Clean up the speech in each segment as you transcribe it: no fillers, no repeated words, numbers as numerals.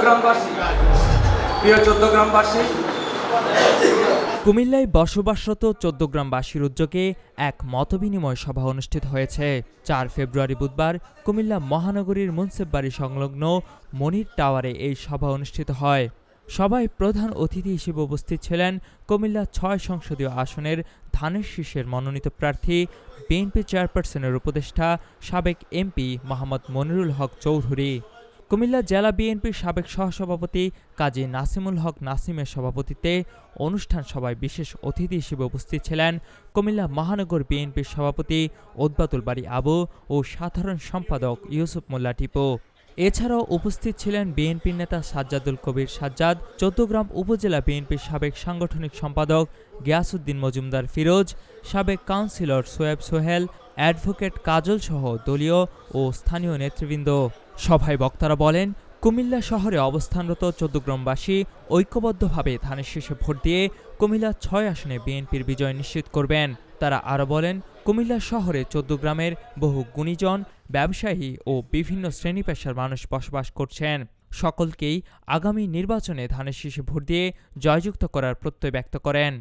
চট্টগ্রামবাসী, প্রিয় চট্টগ্রামবাসী, কুমিল্লায় বসবাসরত চট্টগ্রামবাসীর উদ্যোগে এক মতবিনিময় সভা অনুষ্ঠিত হয়েছে। ৪ ফেব্রুয়ারি বুধবার কুমিল্লা মহানগরীর মুন্সেফবাড়ি সংলগ্ন মনির টাওয়ারে এই সভা অনুষ্ঠিত হয়। সভায় প্রধান অতিথি হিসেবে উপস্থিত ছিলেন কুমিল্লা ৬ সংসদীয় আসনের ধানের শীষের মনোনীত প্রার্থী বিএনপি চেয়ারপারসনের উপদেষ্টা সাবেক এমপি মোহাম্মদ মনিরুল হক চৌধুরী। কুমিল্লা জেলা বিএনপির সাবেক সহসভাপতি কাজী নাসিমুল হক নাসিমের সভাপতিত্বে অনুষ্ঠান সভায় বিশেষ অতিথি হিসেবে উপস্থিত ছিলেন কুমিল্লা মহানগর বিএনপির সভাপতি ওদবাতুল বারী আবু ও সাধারণ সম্পাদক ইউসুফ মোল্লা টিপু। এছাড়াও উপস্থিত ছিলেন বিএনপির নেতা সাজ্জাদুল কবির সাজ্জাদ, চৌদ্দগ্রাম উপজেলা বিএনপির সাবেক সাংগঠনিক সম্পাদক গিয়াসউদ্দিন মজুমদার ফিরোজ, সাবেক কাউন্সিলর সোয়েব সোহেল, অ্যাডভোকেট কাজল সহ দলীয় ও স্থানীয় নেতৃবৃন্দ। সভায় বক্তারা বলেন, কুমিল্লা শহরে অবস্থানরত চৌদ্দগ্রামবাসী ঐক্যবদ্ধভাবে ধানের শীষে ভোট দিয়ে কুমিল্লা ৬ আসনে বিএনপির বিজয় নিশ্চিত করবেন। তারা আরও বলেন, কুমিল্লা শহরে চৌদ্দগ্রামের বহু গুণীজন, ব্যবসায়ী ও বিভিন্ন শ্রেণী পেশার মানুষ বসবাস করছেন। সকলকেই আগামী নির্বাচনে ধানের শীষে ভোট দিয়ে জয়যুক্ত করার প্রত্যয় ব্যক্ত করেন।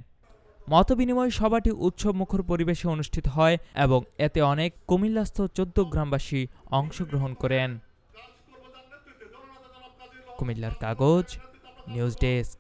মতবিনিময় সভাটি উৎসবমুখর পরিবেশে অনুষ্ঠিত হয় এবং এতে অনেক কুমিল্লাস্থ চৌদ্দগ্রামবাসী অংশগ্রহণ করেন। কুমিল্লার কাগজ, নিউজ ডেস্ক।